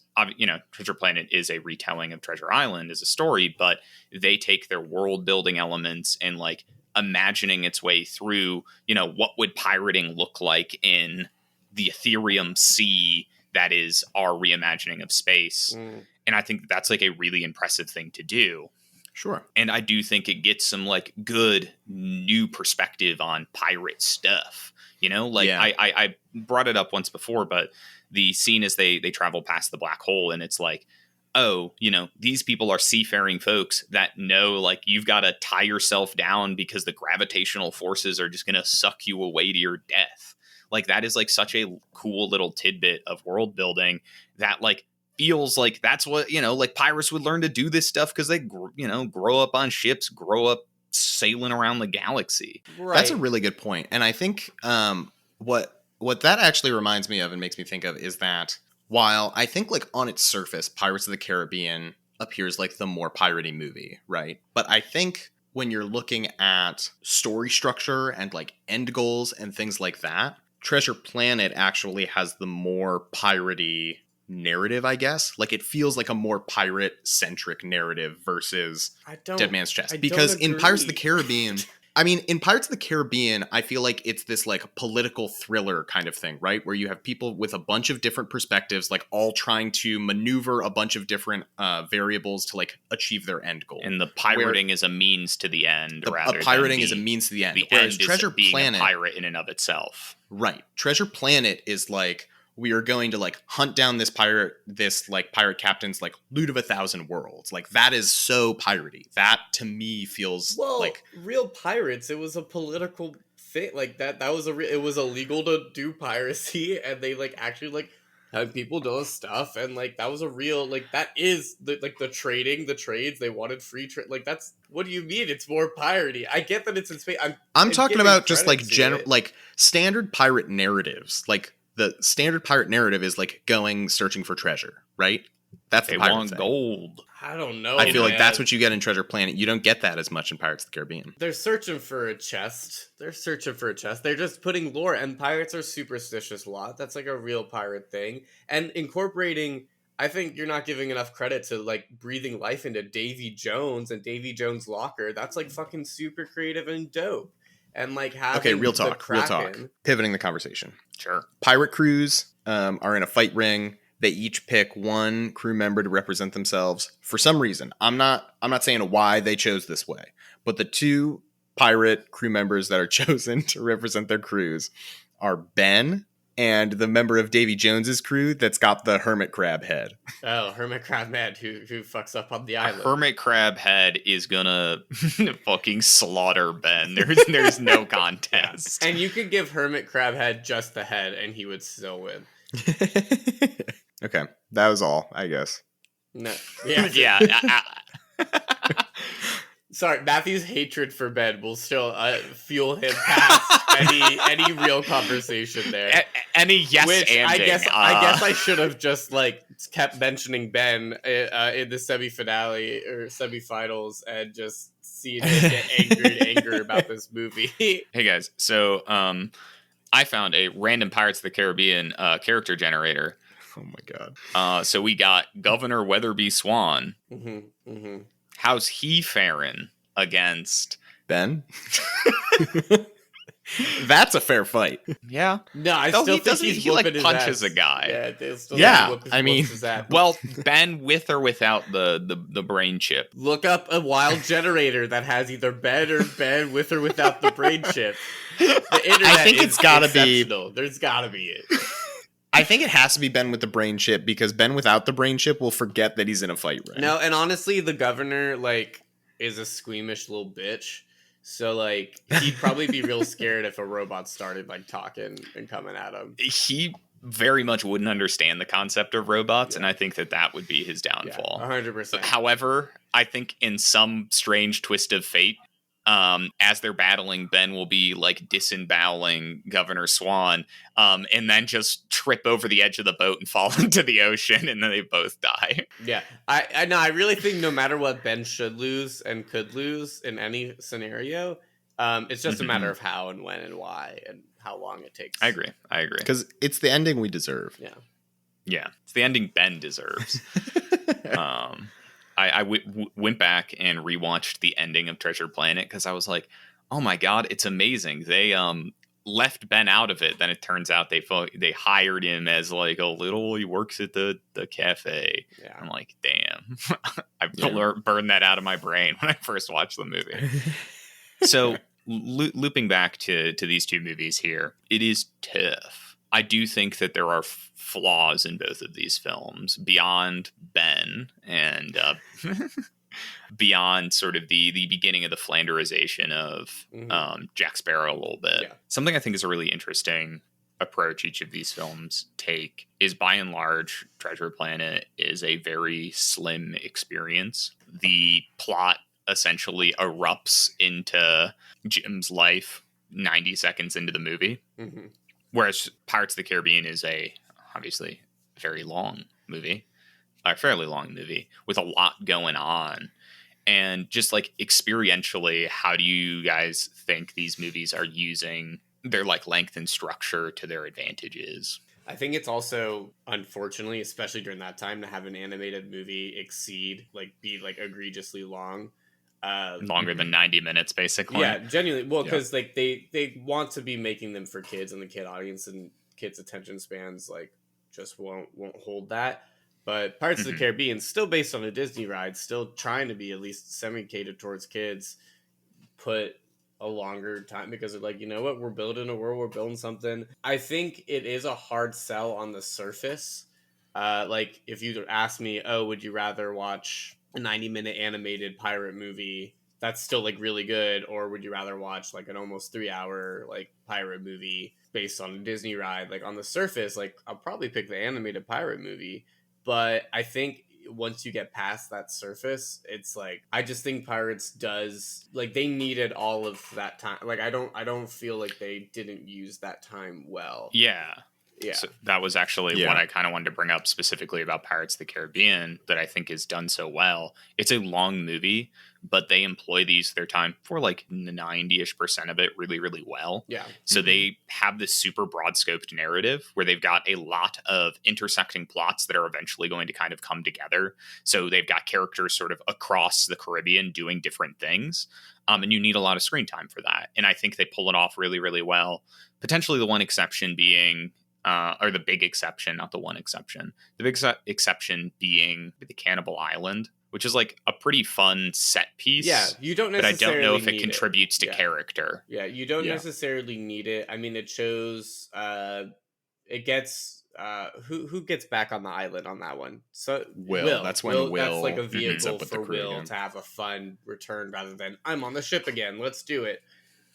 Treasure Planet is a retelling of Treasure Island as a story, but they take their world building elements and like imagining its way through, what would pirating look like in the Ethereum sea that is our reimagining of space. And I think that's like a really impressive thing to do. Sure. And I do think it gets some like good new perspective on pirate stuff. I brought it up once before, but the scene as they travel past the black hole, and it's like, oh, these people are seafaring folks that know like you've got to tie yourself down because the gravitational forces are just going to suck you away to your death. Like that is like such a cool little tidbit of world building that like feels like that's what, like pirates would learn to do this stuff because they, grow up on ships, grow up sailing around the galaxy. Right. That's a really good point. And I think what that actually reminds me of and makes me think of is that while I think like on its surface, Pirates of the Caribbean appears like the more piratey movie, right? But I think when you're looking at story structure and like end goals and things like that, Treasure Planet actually has the more piratey narrative, I guess. Like it feels like a more pirate-centric narrative versus Dead Man's Chest. Because in Pirates of the Caribbean... in Pirates of the Caribbean, I feel like it's this like political thriller kind of thing, right? Where you have people with a bunch of different perspectives, like all trying to maneuver a bunch of different variables to like achieve their end goal. And the pirating is a means to the end. Pirating is a means to the end. Whereas Treasure Planet, a pirate in and of itself. Right. Treasure Planet is like, we are going to like hunt down this pirate captain's like loot of 1,000 worlds. Like that is so piratey. That to me feels like real pirates. It was a political thing like that. That was it was illegal to do piracy, and they like actually like had people doing stuff, and like that was a real like that is the trading, the trades. They wanted free trade. Like that's what do you mean? It's more piratey. I get that it's in space. I'm talking about just like like standard pirate narratives, like. The standard pirate narrative is like searching for treasure, right? That's the pirate thing. Gold. I don't know. I feel like that's what you get in Treasure Planet. You don't get that as much in Pirates of the Caribbean. They're searching for a chest. They're just putting lore, and pirates are superstitious a lot. That's like a real pirate thing. And incorporating, I think you're not giving enough credit to like breathing life into Davy Jones and Davy Jones' locker. That's like fucking super creative and dope. and like having Okay, real the talk, real talk. Kraken. Pivoting the conversation. Sure. Pirate crews are in a fight ring. They each pick one crew member to represent themselves for some reason. I'm not saying why they chose this way, but the two pirate crew members that are chosen to represent their crews are Ben and the member of Davy Jones's crew that's got the hermit crab head. Oh, hermit crab man who fucks up on the A island. hermit crab head is gonna fucking slaughter Ben. There's no contest. And you could give hermit crab head just the head, and he would still win. Okay, that was all, I guess. No, Yeah. Sorry, Matthew's hatred for Ben will still fuel him past any real conversation there. Any yes Which anding. I guess I should have just like kept mentioning Ben in the semi-finale or semi-finals and just seen him get angry about this movie. Hey guys, so I found a random Pirates of the Caribbean character generator. Oh my god. So we got Governor Weatherby Swan. How's he faring against Ben? That's a fair fight. Yeah. No, I Though still he think doesn't. he's He like whooping his punches ass. a guy. Yeah, they still Yeah, whoop his- I mean- whoops his ass. Well, Ben with or without the brain chip. Look up a wild generator that has either Ben or Ben with or without the brain chip. The internet I think is it's gotta be- exceptional. There's gotta be it. I think it has to be Ben with the brain chip because Ben without the brain chip will forget that he's in a fight ring. No, and honestly, the governor like is a squeamish little bitch. So like he'd probably be real scared if a robot started like talking and coming at him. He very much wouldn't understand the concept of robots, Yeah. and I think that would be his downfall. 100%. However, I think in some strange twist of fate, as they're battling, Ben will be like disemboweling Governor Swan, and then just trip over the edge of the boat and fall into the ocean, and then they both die. Yeah, I know. I really think no matter what Ben should lose and could lose in any scenario, it's just a matter of how and when and why and how long it takes. I agree. Because it's the ending we deserve. Yeah, it's the ending Ben deserves. I went back and rewatched the ending of Treasure Planet because I was like, oh my god, it's amazing. They left Ben out of it. Then it turns out they hired him as like he works at the cafe. Yeah. I'm like, damn. I burned that out of my brain when I first watched the movie. So looping back to these two movies here, it is tough. I do think that there are flaws in both of these films beyond Ben and beyond sort of the beginning of the Flanderization of Jack Sparrow a little bit. Yeah. Something I think is a really interesting approach each of these films take is, by and large, Treasure Planet is a very slim experience. The plot essentially erupts into Jim's life 90 seconds into the movie. Whereas Pirates of the Caribbean is obviously very long movie, a fairly long movie with a lot going on. And just like experientially, how do you guys think these movies are using their like length and structure to their advantages? I think it's also, unfortunately, especially during that time, to have an animated movie be egregiously long. Longer than 90 minutes, basically. Yeah, genuinely. Well, because like they want to be making them for kids and the kid audience, and kids' attention spans like just won't hold that. But Pirates of the Caribbean, still based on a Disney ride, still trying to be at least semi-catered towards kids, put a longer time because they're like, you know what, we're building a world, we're building something. I think it is a hard sell on the surface. Like if you ask me, oh, would you rather watch a 90-minute animated pirate movie that's still like really good, or would you rather watch like an almost 3-hour like pirate movie based on a Disney ride? Like on the surface, like I'll probably pick the animated pirate movie, but I think once you get past that surface, it's like I just think Pirates does like they needed all of that time. Like I don't feel like they didn't use that time well. Yeah. Yeah. So that was actually what I kind of wanted to bring up specifically about Pirates of the Caribbean that I think is done so well. It's a long movie, but they employ their time for like 90-ish% of it really, really well. Yeah. So they have this super broad scoped narrative where they've got a lot of intersecting plots that are eventually going to kind of come together. So they've got characters sort of across the Caribbean doing different things. And you need a lot of screen time for that. And I think they pull it off really, really well. Potentially the one exception being, or the big exception, not the one exception, the big exception being the Cannibal Island, which is like a pretty fun set piece. Yeah, you don't necessarily but I don't know if it need contributes to character. Yeah, you don't necessarily need it. I mean, it shows, it gets, who gets back on the island on that one? So Will. That's when Will that's like a meets vehicle up with for the crew Will again. to have a fun return rather than I'm on the ship again. Let's do it.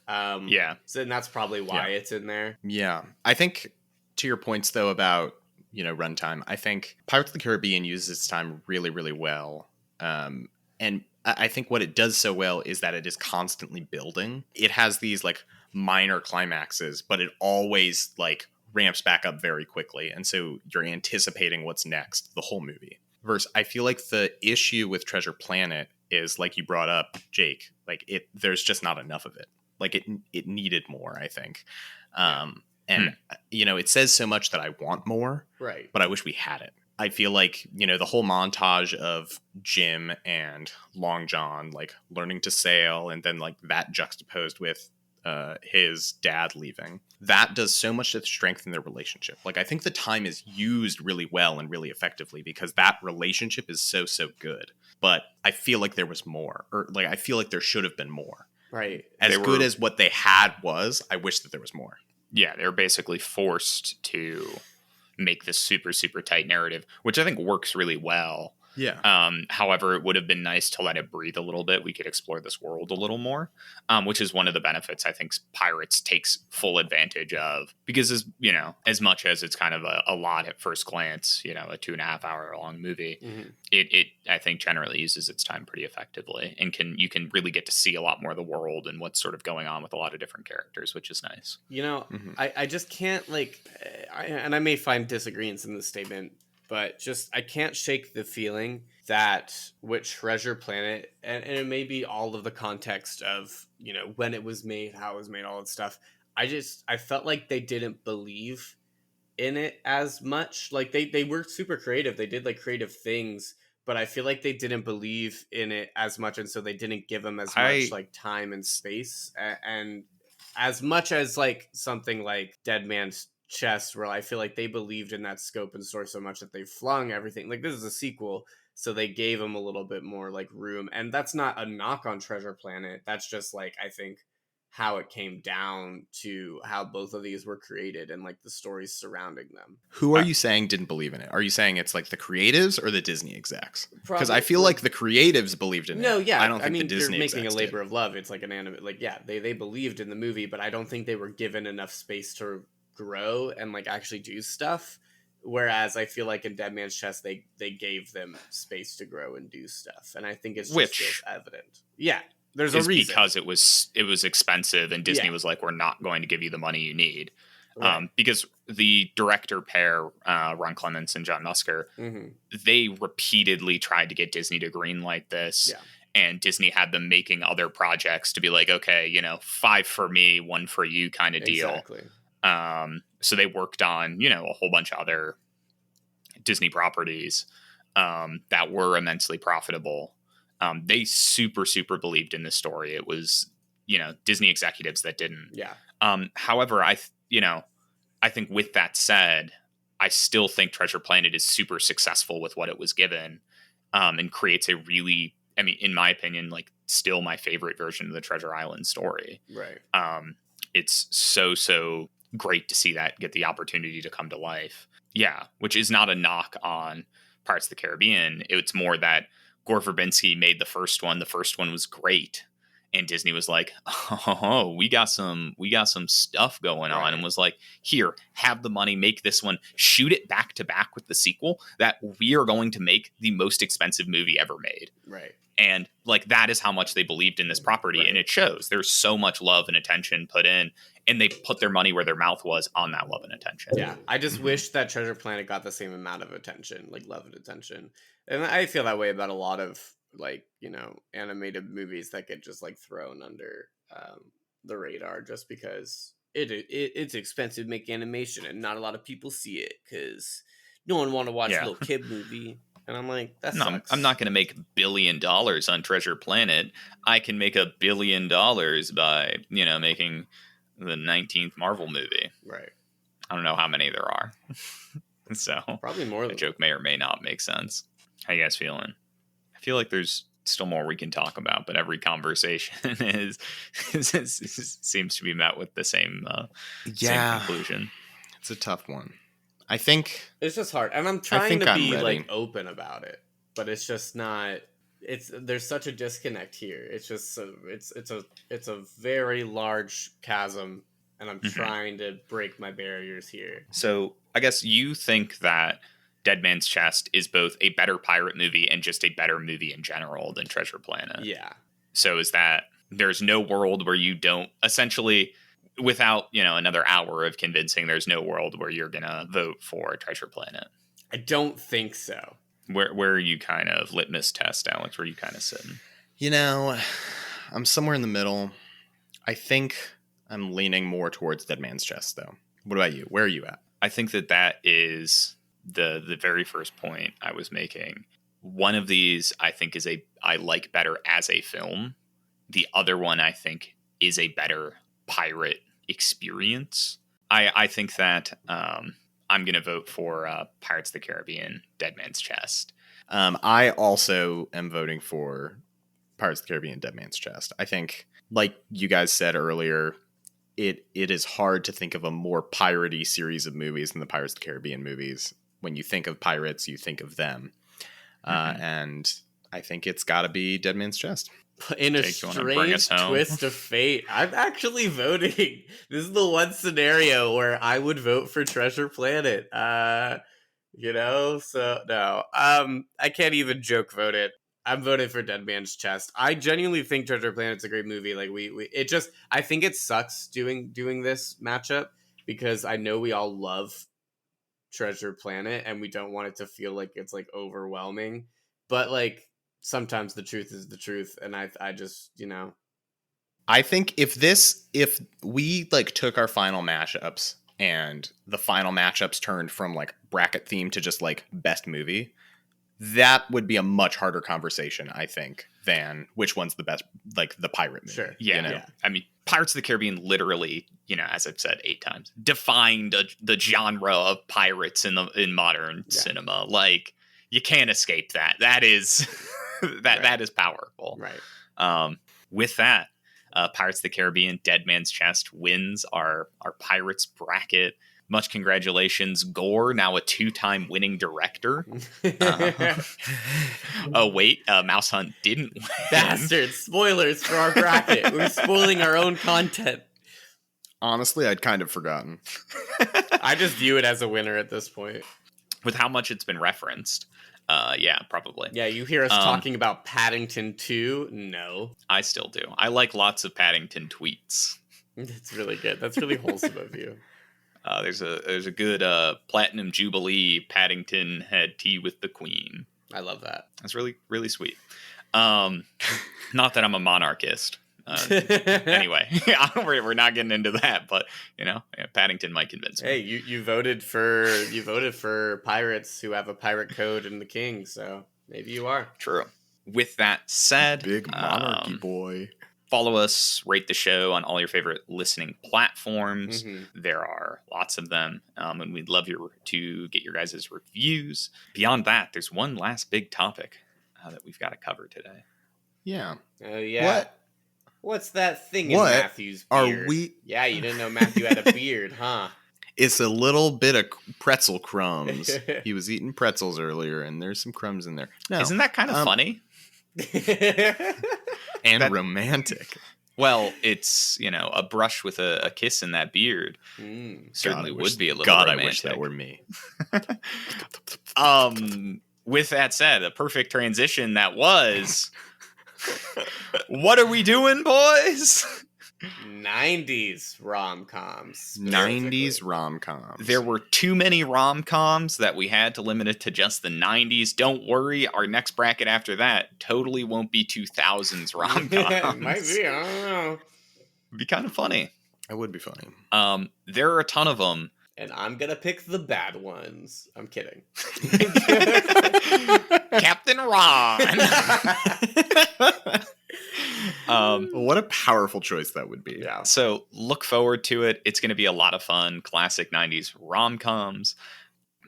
So and that's probably why it's in there. Yeah, I think to your points though about runtime, I think Pirates of the Caribbean uses its time really, really well. And I think what it does so well is that it is constantly building. It has these like minor climaxes, but it always like ramps back up very quickly. And so you're anticipating what's next the whole movie. Versus, I feel like the issue with Treasure Planet is, like you brought up, Jake, like there's just not enough of it. Like it needed more, I think. And it says so much that I want more, right? But I wish we had it. I feel like, the whole montage of Jim and Long John, like learning to sail, and then like that juxtaposed with his dad leaving, that does so much to strengthen their relationship. Like, I think the time is used really well and really effectively because that relationship is so good. But I feel like there was more, or like, I feel like there should have been more. Right. As good as what they had was, I wish that there was more. Yeah, they were basically forced to make this super, super tight narrative, which I think works really well. Yeah. However, it would have been nice to let it breathe a little bit. We could explore this world a little more, which is one of the benefits I think Pirates takes full advantage of, because as much as it's kind of a lot at first glance, a 2.5 hour long movie, it I think generally uses its time pretty effectively, and you can really get to see a lot more of the world and what's sort of going on with a lot of different characters, which is nice. I just can't and I may find disagreements in this statement, but just I can't shake the feeling that with Treasure Planet, and it may be all of the context of, when it was made, how it was made, all that stuff. I felt like they didn't believe in it as much. Like they were super creative. They did like creative things, but I feel like they didn't believe in it as much. And so they didn't give them as much like time and space. And as much as like something like Dead Man's Chest, where I feel like they believed in that scope and story so much that they flung everything. Like, this is a sequel, so they gave them a little bit more like room. And that's not a knock on Treasure Planet. That's just like, I think, how it came down to how both of these were created and like the stories surrounding them. Who are you saying didn't believe in it? Are you saying it's like the creatives or the Disney execs? Because I feel like the creatives believed in it. No, yeah. I don't think the Disney they're making execs a labor did. of love. It's like an anime. Like, yeah, they believed in the movie, but I don't think they were given enough space to grow and like actually do stuff. Whereas I feel like in Dead Man's Chest, they gave them space to grow and do stuff, and I think it's just evident. Yeah, there's a reason, because it was expensive, and Disney was like, "We're not going to give you the money you need," because the director pair, Ron Clements and John Musker, they repeatedly tried to get Disney to greenlight this. Yeah. And Disney had them making other projects to be like, okay, 5 for me, 1 for you kind of deal. Exactly. So they worked on, a whole bunch of other Disney properties that were immensely profitable. They super, super believed in this story. It was, Disney executives that didn't. Yeah. However, I think with that said, I still think Treasure Planet is super successful with what it was given, and creates a really, in my opinion, like still my favorite version of the Treasure Island story. Right. It's so great to see that get the opportunity to come to life. Yeah, which is not a knock on Pirates of the Caribbean. It's more that Gore Verbinski made the first one. The first one was great, and Disney was like, "Oh, we got some stuff going on," and was like, "Here, have the money, make this one, shoot it back to back with the sequel. That we are going to make the most expensive movie ever made." Right. And like that is how much they believed in this property, and it shows. There's so much love and attention put in, and they put their money where their mouth was on that love and attention. Yeah, I just wish that Treasure Planet got the same amount of attention, like love and attention. And I feel that way about a lot of like, you know, animated movies that get just like thrown under the radar just because it's expensive to make animation and not a lot of people see it because no one want to watch a little kid movie. And I'm like, that sucks. I'm not going to make $1 billion on Treasure Planet. I can make $1 billion by, you know, making the 19th Marvel movie. Right. I don't know how many there are. So probably more than the joke may or may not make sense. How you guys feeling? I feel like there's still more we can talk about, but every conversation seems to be met with the same conclusion. It's a tough one. I think it's just hard, and I'm trying to be like open about it, but it's just not. There's such a disconnect here. It's just it's a very large chasm, and I'm trying to break my barriers here. So I guess you think that Dead Man's Chest is both a better pirate movie and just a better movie in general than Treasure Planet. Yeah. So is that there's no world where you don't essentially, without, you know, another hour of convincing, there's no world where you're gonna vote for Treasure Planet? I don't think so. Where are you kind of litmus test, Alex? Where are you kind of sitting? You know, I'm somewhere in the middle. I think I'm leaning more towards Dead Man's Chest, though. What about you? Where are you at? I think that is the very first point I was making. One of these I think I like better as a film. The other one I think is a better pirate experience. I think that I'm going to vote for Pirates of the Caribbean, Dead Man's Chest. I also am voting for Pirates of the Caribbean, Dead Man's Chest. I think, like you guys said earlier, it is hard to think of a more piratey series of movies than the Pirates of the Caribbean movies. When you think of pirates, you think of them. And I think it's got to be Dead Man's Chest. In a strange twist of fate, I'm actually voting. This is the one scenario where I would vote for Treasure Planet. You know, so no. I can't even joke vote it. I'm voting for Dead Man's Chest. I genuinely think Treasure Planet's a great movie. Like I think it sucks doing this matchup because I know we all love Treasure Planet and we don't want it to feel like it's like overwhelming. But like sometimes the truth is the truth, and I just, you know, I think if we like took our final matchups and the final matchups turned from like bracket theme to just like best movie, that would be a much harder conversation, I think, than which one's the best, like the pirate movie. Sure. Yeah. You know? Yeah. I mean, Pirates of the Caribbean literally, you know, as I've said 8 times, defined the genre of pirates in modern cinema. Like, you can't escape that. That is that is powerful. Right. With that, Pirates of the Caribbean, Dead Man's Chest wins our Pirates bracket. Much congratulations, Gore, now a 2-time winning director. Oh, wait, Mouse Hunt didn't win. Bastards, spoilers for our bracket. We're spoiling our own content. Honestly, I'd kind of forgotten. I just view it as a winner at this point. With how much it's been referenced. Yeah, probably. Yeah, you hear us talking about Paddington 2? No. I still do. I like lots of Paddington tweets. That's really good. That's really wholesome of you. There's a good Platinum Jubilee Paddington had tea with the Queen. I love that. That's really, really sweet. Not that I'm a monarchist. Anyway, we're not getting into that, but you know, Paddington might convince me. Hey, you voted for pirates who have a pirate code and the king, so maybe you are. True. With that said, big monarchy boy. Follow us, rate the show on all your favorite listening platforms. Mm-hmm. There are lots of them, and we'd love to get your guys' reviews. Beyond that, there's one last big topic that we've got to cover today. Yeah. Yeah. What's that thing in Matthew's beard? Yeah, you didn't know Matthew had a beard, huh? It's a little bit of pretzel crumbs. He was eating pretzels earlier, and there's some crumbs in there. No, isn't that kind of funny? And romantic. Well, it's, you know, a brush with a kiss in that beard. Certainly would be a little romantic. I wish that were me. With that said, a perfect transition that was... What are we doing, boys? 90s rom-coms. 90s rom-coms. There were too many rom-coms that we had to limit it to just the 90s. Don't worry, our next bracket after that totally won't be 2000s rom-coms. Might be, I don't know. It'd be kind of funny. It would be funny. There are a ton of them. And I'm gonna pick the bad ones. I'm kidding. Captain Ron. What a powerful choice that would be. Yeah. So look forward to it. It's going to be a lot of fun. Classic 90s rom-coms.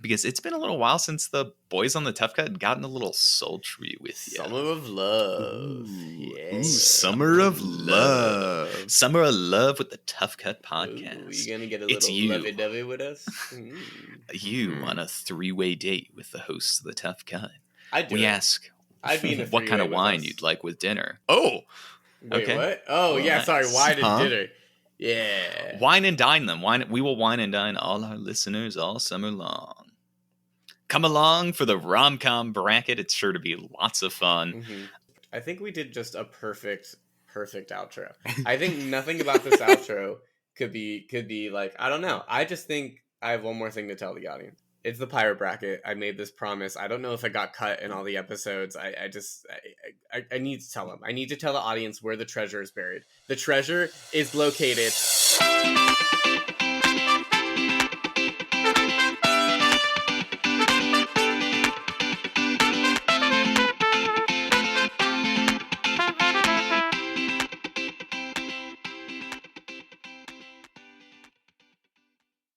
Because it's been a little while since the boys on the Tough Cut had gotten a little sultry with you. Summer of Love. Ooh, Summer of Love. Summer of Love with the Tough Cut podcast. Ooh, you gonna get a It's little you. lovey-dovey with us? You on a 3-way date with the hosts of the Tough Cut. We ask I'd be in a what kind three-way of with wine us. you'd like with dinner. Oh, Wait, okay. what? Oh, Well, yeah, sorry, nice. wine and Huh? dinner. Yeah. wine and dine them. We will wine and dine all our listeners all summer long. Come along for the rom-com bracket. It's sure to be lots of fun. Mhm. I think we did just a perfect outro. I think nothing about this outro could be like, I don't know. I just think I have one more thing to tell the audience. It's the pirate bracket. I made this promise. I don't know if it got cut in all the episodes. I need to tell them. I need to tell the audience where the treasure is buried. The treasure is located